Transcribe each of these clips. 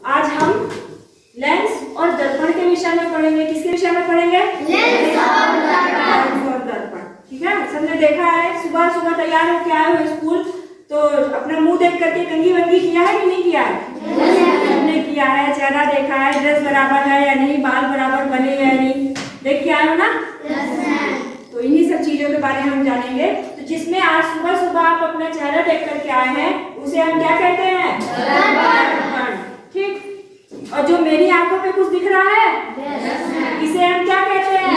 आज हम लेंस और दर्पण के विषय में पढ़ेंगे। किसके विषय में पढ़ेंगे? लेंस और दर्पण। ठीक है, सबने देखा है सुबह सुबह तैयार होके आए हो स्कूल, तो अपना मुंह देख करके कंघी वंगी किया है कि नहीं किया है? हमने किया है, चेहरा देखा है, ड्रेस बराबर है या नहीं, बाल बराबर बने या नहीं, देख के आए हो ना? तो इन्हीं सब चीजों के बारे में हम जानेंगे। तो जिसमें आज सुबह सुबह आप अपना चेहरा देख करके आए हैं उसे हम क्या कहते हैं? दर्पण। ठीक, और जो मेरी आंखों पे कुछ दिख रहा है इसे हम क्या कहते हैं?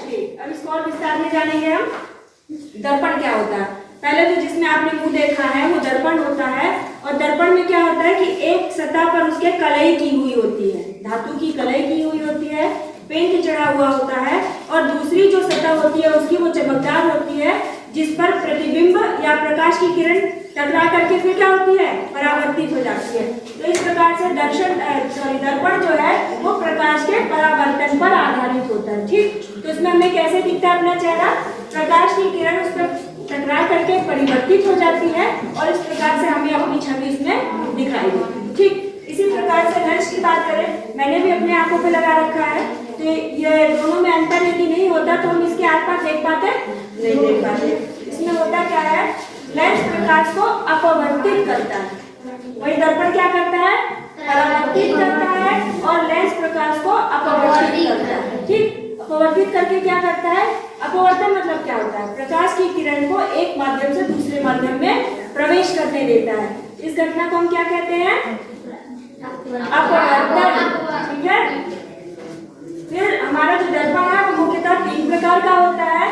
ठीक, अब इसको और विस्तार में जानेंगे हम। दर्पण क्या होता है? पहले तो जिसमें आपने मुंह देखा है वो दर्पण होता है। और दर्पण में क्या होता है कि एक सतह पर उसके कलई की हुई होती है, धातु की कलई की हुई होती है, पेंट चढ़ा हुआ होता है, और दूसरी जो सतह होती है उसकी वो चमकदार होती है, जिस पर प्रतिबिंब या प्रकाश की किरण टकरा करके फिर क्या होती है? परावर्तित हो जाती है। तो इस प्रकार से दर्पण जो है वो प्रकाश के परावर्तन पर आधारित होता है। ठीक, तो इसमें हमें कैसे दिखता है अपना चेहरा? प्रकाश की किरण उस पर टकरा करके परिवर्तित हो जाती है और इस प्रकार से हमें अपनी छवि इसमें दिखाई देती है। ठीक, इसी प्रकार से लेंस की बात करें, मैंने भी अपने आंखों पे लगा रखा है, तो ये दोनों में अंतर यदि नहीं होता तो हम इसके आसपास देख पाते? नहीं देख पाते। इसमें होता क्या है? लेंस प्रकाश को अपवर्तित करता है, वही दर्पण क्या करता है? परावर्तित करता है, और लेंस प्रकाश को अपवर्तित करता है। ठीक, अपवर्तित करके क्या करता है? अपवर्तन मतलब क्या होता है? प्रकाश की किरण को एक माध्यम से दूसरे माध्यम में प्रवेश करने देता है। इस घटना को हम क्या कहते हैं? अपवर्तन। ठीक है, फिर हमारा जो दर्पण है वो मुख्यतः 3 प्रकार का होता है: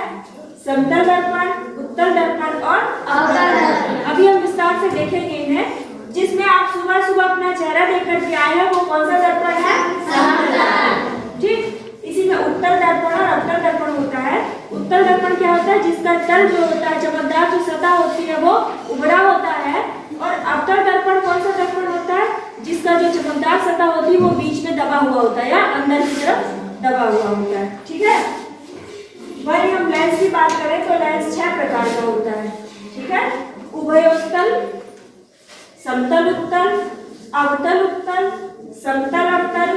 समतल दर्पण, उत्तल दर्पण और अवतल दर्पण। अभी हम विस्तार से देखेंगे इन्हें। जिसमें आप सुबह सुबह अपना चेहरा देख करके आए हैं वो कौन सा दर्पण है? समतल। ठीक, इसी में उत्तल दर्पण और अवतल दर्पण होता है। उत्तल दर्पण क्या होता है? जिसका तल जो होता है, चमकदार जो सतह होती है वो उभरा होता है। और अवतल दर्पण कौन सा दर्पण होता है? जिसका जो चमकदार सतह होती है वो बीच में दबा हुआ होता है या अंदर की तरफ दबा हुआ होता है। ठीक है, वही हम लेंस की बात करें तो लेंस 6 प्रकार का होता है। ठीक है, उभयोत्तल, समतल उत्तल, अवतल उत्तल, समतल अवतल,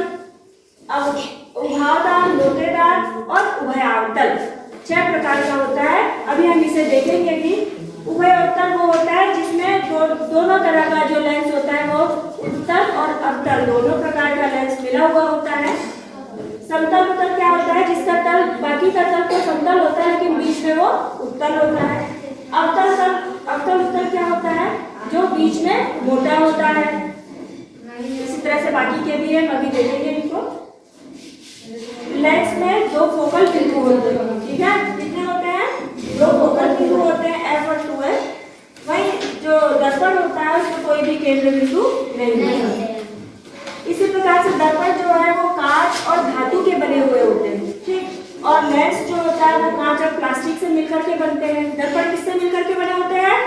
उभादार, लोटेदार और उभयावतल। 6 प्रकार का होता है। अभी हम इसे देखेंगे कि उभयोत्तल वो होता है जिसमें दोनों तरह का जो लेंस होता है वो उत्तल और अवतल दोनों प्रकार का लेंस मिला हुआ होता है। समतल उत्तल क्या होता है? जिसका तल बाकी का तल तो समतल होता है लेकिन बीच में वो उत्तल होता है। अवतल उत्तल क्या होता है? जो बीच में मोटा होता है। इसी तरह से बाकी के भी है, अभी देखेंगे इनको। लेंस में 2 फोकल बिंदु होते हैं। ठीक है, कितने होते हैं? 2 फोकल बिंदु होते हैं, F और 2F। वही जो दर्पण होता है उसमें कोई भी केंद्र बिंदु नहीं है। इसी प्रकार से दर्पण जो है वो कांच और धातु के बने हुए होते हैं। ठीक, और लेंस जो होता है वो कांच और प्लास्टिक से मिलकर के बनते हैं। दर्पण किससे मिलकर के बने होते हैं?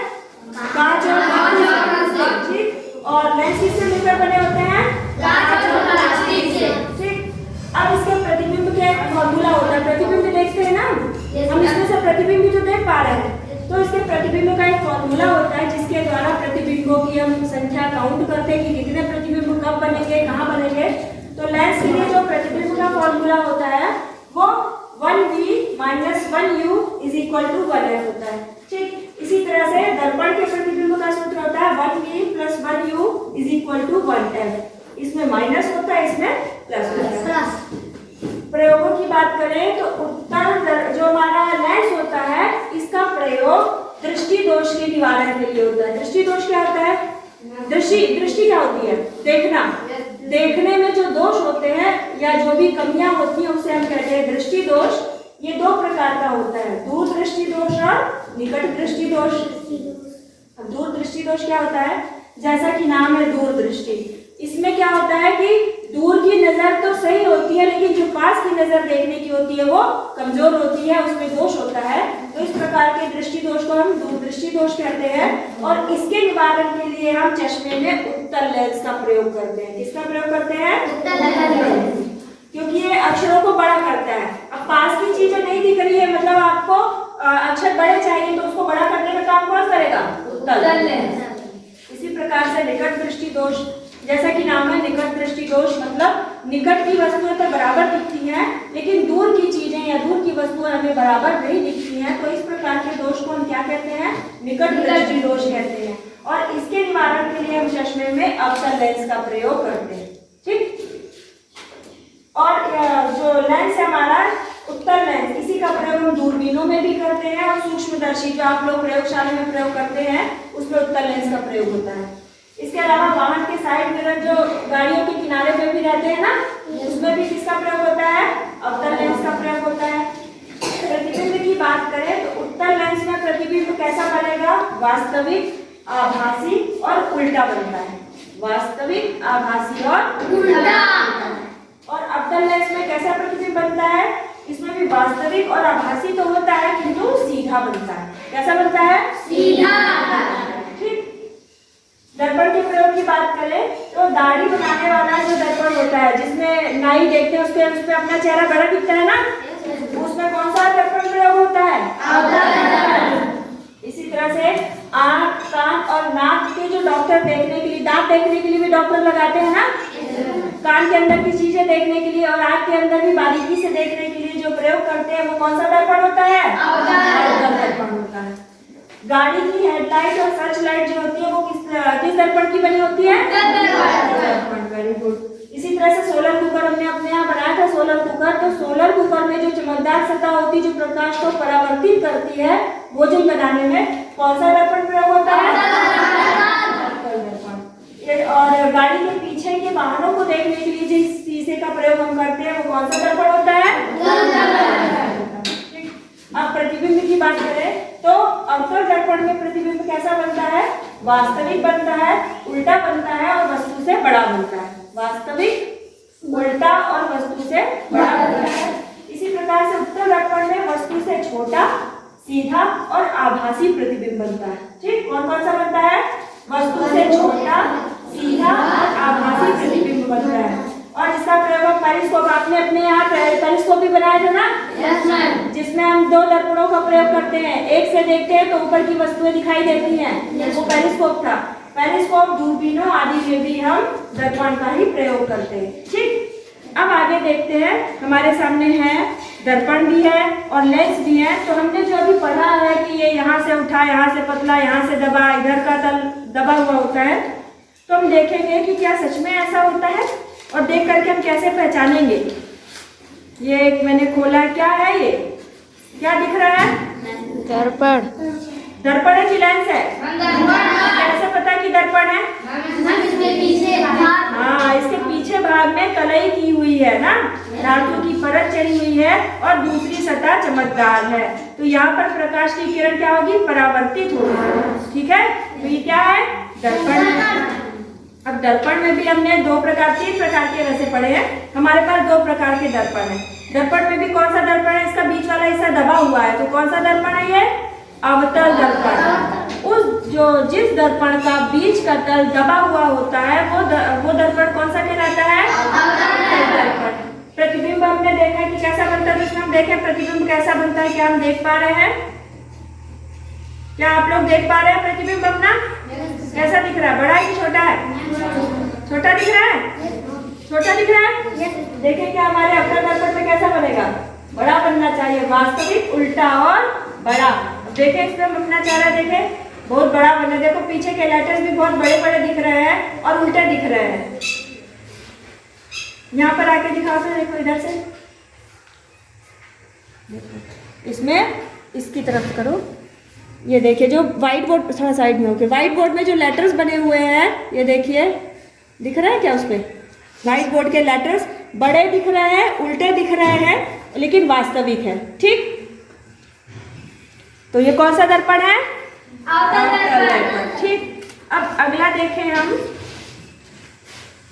कांच और धातु। ठीक, और लेंस किससे मिलकर बने होते हैं? कांच और प्लास्टिक से। ठीक, अब इसके प्रतिबिंब का एक फॉर्मूला होता है। प्रतिबिंब देखते हैं ना हम, इसमें से प्रतिबिंब जो देख पा रहे हैं, तो इसके प्रतिबिंब का एक फॉर्मूला होता है जिसके द्वारा प्रतिबिंबों की हम संख्या काउंट करते हैं कि कितने प्रतिबिंब कब बनेंगे, कहाँ बनेंगे। तो लेंस के लिए जो प्रतिबिंब का फॉर्मूला होता है वो 1v - 1u = 1f होता है। ठीक, इसी तरह से दर्पण के प्रतिबिंब का सूत्र होता है 1v + 1u = 1f। इसमें माइनस होता है, इसमें प्लस होता है। प्रयोगों की बात करें तो उत्तल जो हमारा लेंस होता है इसका प्रयोग दृष्टि दोष के निवारण के लिए होता है। दृष्टि दोष क्या होता है? दृष्टि क्या होती है? देखना। देखने में जो दोष होते हैं या जो भी कमियां होती हैं उसे हम कहते हैं दृष्टि दोष। ये 2 प्रकार का होता है, दूर दृष्टि दोष और निकट दृष्टि दोष। अब दूर दृष्टि दोष क्या होता है? जैसा कि नाम है दूर दृष्टि, इसमें क्या होता है कि दूर की नजर तो सही होती है लेकिन जो पास की नजर देखने की होती है वो कमजोर होती है, उसमें दोष होता है। तो इस प्रकार के दृष्टि दोष को हम दूर दृष्टि दोष कहते हैं। और इसके निवारण के लिए हम चश्मे में उत्तल लेंस का प्रयोग करते हैं। किसका प्रयोग करते हैं? उत्तल लेंस, क्योंकि ये अक्षरों को बड़ा करता है। अब पास की चीजें नहीं दिख रही है, मतलब आपको अक्षर बड़े चाहिए तो उसको बड़ा करने में काम कौन करेगा? उत्तल लेंस। इसी प्रकार से निकट दृष्टि दोष जैसा कि नाम है निकट दृष्टि दोष, मतलब निकट की वस्तुएं तो बराबर दिखती हैं लेकिन दूर की चीजें या दूर की वस्तुएं हमें बराबर नहीं दिखती हैं, तो इस प्रकार के दोष को हम क्या कहते हैं? निकट दृष्टि दोष कहते हैं। और इसके निवारण के लिए हम चश्मे में अवतल लेंस का प्रयोग करते हैं। ठीक, और जो लेंस है हमारा उत्तल लेंस, इसी का प्रयोग हम दूरबीनों में भी करते हैं और सूक्ष्मदर्शी जो आप लोग प्रयोगशाला में प्रयोग करते हैं उसमें उत्तल लेंस का प्रयोग होता है। इसके अलावा वाहन के साइड मिरर जो गाड़ियों के किनारे पे भी रहते हैं ना, उसमें भी किसका प्रयोग होता है? अवतल लेंस का प्रयोग होता है। प्रतिबिंब की बात करें तो उत्तल लेंस में प्रतिबिंब कैसा बनेगा? वास्तविक, आभासी और उल्टा बनता है। वास्तविक, आभासी और उल्टा। और अवतल लेंस में कैसा प्रतिबिंब बनता है? इसमें भी वास्तविक और आभासी तो होता है किंतु सीधा बनता है। कैसा बनता है? सीधा। ठीक, दर्पण के प्रयोग की बात करें तो दाढ़ी बनाने वाला जो दर्पण होता है, जिसमें नाई देखते हैं उसपे अपना चेहरा बड़ा दिखता है ना, उसमें कौन सा दर्पण प्रयोग होता है? इसी तरह से आंख, कान और नाक के जो डॉक्टर देखने के लिए, दांत देखने के लिए भी डॉक्टर लगाते हैं ना, कान के अंदर की चीजें देखने के लिए और आंख के अंदर भी बारीकी से देखने के लिए जो प्रयोग करते हैं वो कौन सा दर्पण होता है? अवतल दर्पण होता है। गाड़ी की हेडलाइट और सर्च लाइट जो होती है वो किस दर्पण की बनी होती है? दर्पण। Very good. इसी तरह से सोलर कुकर हमने अपने यहाँ बनाया था, सोलर कुकर। तो सोलर कुकर में जो चमकदार सतह होती है जो प्रकाश को परावर्तित करती है, वो जो बनाने में कौन सा दर्पण प्रयोग होता है? अवतल दर्पण। और गाड़ी के पीछे के वाहनों को देखने के लिए जिस शीशे का प्रयोग हम करते हैं वो कौन सा दर्पण होता है? अब प्रतिबिंब की बात करें तो अवतल दर्पण में प्रतिबिंब कैसा बनता है? वास्तविक बनता है, उल्टा बनता है और वस्तु से बड़ा बनता है। वास्तविक, उल्टा और वस्तु से बड़ा बनता है। इसी प्रकार से उत्तल दर्पण में वस्तु से छोटा, सीधा और आभासी प्रतिबिंब बनता है। ठीक, कौन कौन सा बनता है? वस्तु से छोटा, सीधा और आभासी प्रतिबिंब बनता है। और इसका प्रयोग पेरिस्कोप, आपने अपने यहाँ पेरिस्कोप भी बनाया था ना? Yes ma'am. जिसमें हम दो दर्पणों का प्रयोग करते हैं, एक से देखते हैं तो ऊपर की वस्तुएं दिखाई देती हैं, वो पेरिस्कोप था। पेरिस्कोप, दूरबीनों आदि में भी हम दर्पण का ही प्रयोग करते हैं। ठीक, अब आगे देखते हैं। हमारे सामने है दर्पण भी है और लेंस भी है। तो हमने जो अभी पढ़ा है कि ये यहाँ से उठा, यहाँ से पतला, यहाँ से दबा, इधर का तल दबा हुआ होता है, तो हम देखेंगे कि क्या सच में ऐसा होता है और देख करके हम कैसे पहचानेंगे। ये एक मैंने खोला, क्या है ये? क्या दिख रहा है? दर्पण। दर्पण है कि लेंस है? कैसे पता कि दर्पण है? हाँ, इसके पीछे भाग में कलई की हुई है ना, धातु की परत चढ़ी हुई है और दूसरी सतह चमकदार है। तो यहाँ पर प्रकाश की किरण क्या होगी? परावर्तित होगी। ठीक है, तो ये क्या है? दर्पण है। अब दर्पण में भी हमने तीन प्रकार के वैसे पढ़े हैं। हमारे पास दो प्रकार के दर्पण है। दर्पण में भी कौन सा दर्पण है? इसका बीच वाला हिस्सा दबा हुआ है, तो कौन सा दर्पण है ये? अवतल दर्पण। जिस दर्पण का बीच का तल दबा हुआ होता है वो दर्पण कौन सा कहलाता है? अवतल दर्पण। प्रतिबिंब हमने देखा कि कैसा बनता है, इसमें हम देखें प्रतिबिंब कैसा बनता है। क्या हम देख पा रहे हैं? क्या आप लोग देख पा रहे हैं प्रतिबिंब अपना? कैसा दिख रहा है? बड़ा है कि छोटा है? छोटा दिख रहा है? छोटा दिख रहा है? देखें क्या हमारे अवतल दर्पण में कैसा बनेगा? बड़ा बनना चाहिए, वास्तविक, उल्टा और बड़ा। देखें इसमें हम अपना चेहरा देखें, बहुत बड़ा बना। देखो पीछे के लेटर्स भी बहुत बड़े बड़े दिख रहे हैं और उल्टे दिख रहे हैं। यहाँ पर आके दिखाओ तो देखो इधर से, इसमें इसकी तरफ करो। ये देखिए जो व्हाइट बोर्ड, थोड़ा साइड में होके, व्हाइट बोर्ड में जो लेटर्स बने हुए हैं, ये देखिए दिख रहा है क्या? उस पे व्हाइट बोर्ड के लेटर्स बड़े दिख रहे हैं, उल्टे दिख रहे हैं, लेकिन वास्तविक है। ठीक, तो ये कौन सा दर्पण है? अवतल दर्पण। ठीक, अब अगला देखें हम।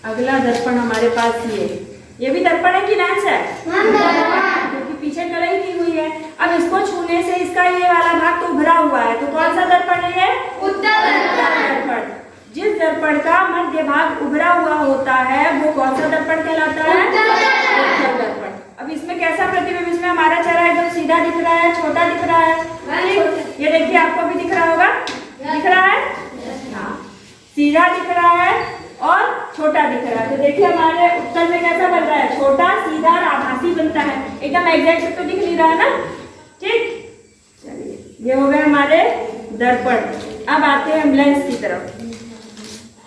अगला दर्पण हमारे पास ये भी दर्पण है कि लेंस है? क्योंकि पीछे कलई की हुई है। अब इसको छूने से इसका ये वाला भाग तो उभरा हुआ है, तो कौन सा दर्पण है ये? उत्तल दर्पण। जिस दर्पण का मध्य भाग उभरा हुआ होता है वो कौन सा दर्पण कहलाता है? उत्तल दर्पण। अब इसमें कैसा प्रतिबिंब? इसमें हमारा चेहरा एकदम सीधा दिख रहा है, छोटा दिख रहा है। ये देखिए आपको भी दिख रहा होगा, दिख रहा है? हाँ, सीधा दिख रहा है और छोटा तो देखिए हमारे उत्तर में कैसा बन रहा है, छोटा, सीधा और आभासी बनता है। एकदम एग्जैक्ट तो दिख नहीं रहा ना, ठीक। चलिए, ये हो गए हमारे दर्पण। अब आते हैं हम लेंस की तरफ।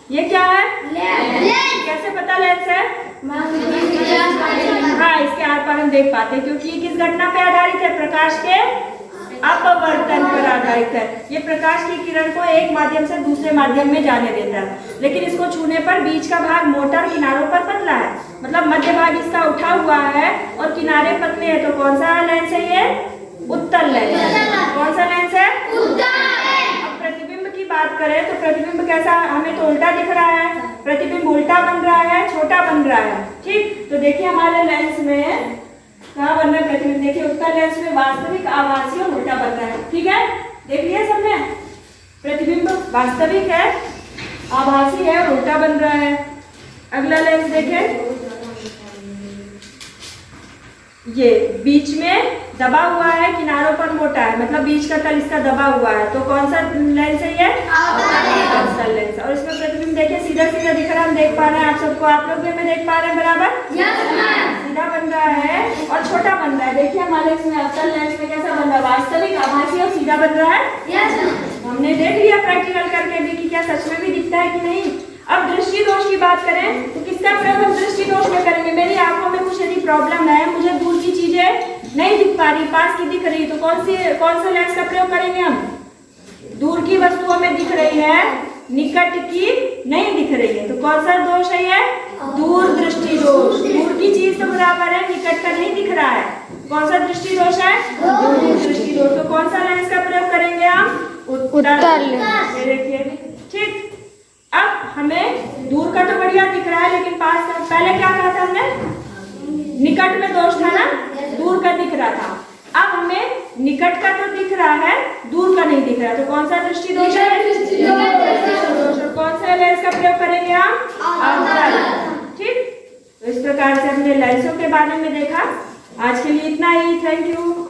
ये क्या है? लेंस। कैसे पता लेंस है? हाँ, इसके आर पार हम देख पाते हैं, क्योंकि ये किस घटना पे आधारित है? प्रकाश के अपवर्तन पर आधारित है। ये प्रकाश की किरण को एक माध्यम से दूसरे माध्यम में जाने देता है, लेकिन इसको छूने पर बीच का भाग मोटा और किनारों पर पतला है, मतलब मध्य भाग इसका उठा हुआ है और किनारे पतले हैं। तो कौन सा लेंस है ये? उत्तल लेंस। कौन सा लेंस है? उत्तल। अब प्रतिबिंब की बात करें तो प्रतिबिंब कैसा? हमें तो उल्टा दिख रहा है, प्रतिबिंब उल्टा बन रहा है, छोटा बन रहा है, ठीक। तो देखिए हमारे लेंस में कहाँ बन रहा है प्रतिबिंब? देखिए उत्तल लेंस में वास्तविक, आभासी और उल्टा बन रहा है, ठीक है। देख लिया सबने? प्रतिबिंब वास्तविक है, आभासी है और उल्टा बन रहा है। अगला लेंस देखें, ये बीच में दबा हुआ है, किनारों पर मोटा है, मतलब बीच का तल इसका दबा हुआ है। तो कौन सा लेंस है ये? अवतल लेंस। और इसमें प्रतिबिंब देखिए सीधा सीधा दिख रहा है, हम देख पा रहे हैं, आप सबको, आप लोग भी हमें देख पा रहे हैं बराबर? सीधा बन रहा है और छोटा बन रहा है। देखिए हमारे इसमें अवतल लेंस में कैसा बन रहा है? वास्तविक, आभासी और सीधा बन रहा है। हमने देख लिया प्रैक्टिकल करके भी कि क्या सच में भी दिखता है कि नहीं। अब दृष्टि दोष की बात करें तो किसका प्रयोग हम दृष्टि दोष में करेंगे? मेरी आंखों में कुछ यदि प्रॉब्लम है, मुझे दूर की चीजें नहीं दिख पा रही, पास की दिख रही, तो कौन सा लेंस का प्रयोग करेंगे हम? दूर की वस्तुओं में दिख रही है, निकट की नहीं दिख रही है, तो कौन सा दोष है ये? दूर दृष्टि दोष। दूर की चीज तो बराबर है, निकट का नहीं दिख रहा है, कौन सा दृष्टि दोष है? दूर दृष्टि दोष। तो कौन सा लेंस का प्रयोग करेंगे हम? उत्तल लेंस। देखिए, ठीक। अब हमें दूर का तो बढ़िया दिख रहा है, लेकिन पास का पहले क्या कहा था हमने? निकट में दोष था ना, दूर का दिख रहा था। अब हमें निकट का तो दिख रहा है, दूर का नहीं दिख रहा, तो कौन सा दृष्टि दोष है? कौन सा लेंस का प्रयोग करेंगे हम? अवतल। ठीक। तो इस प्रकार से हमने लेंसों के बारे में देखा। आज के लिए इतना ही। Thank you.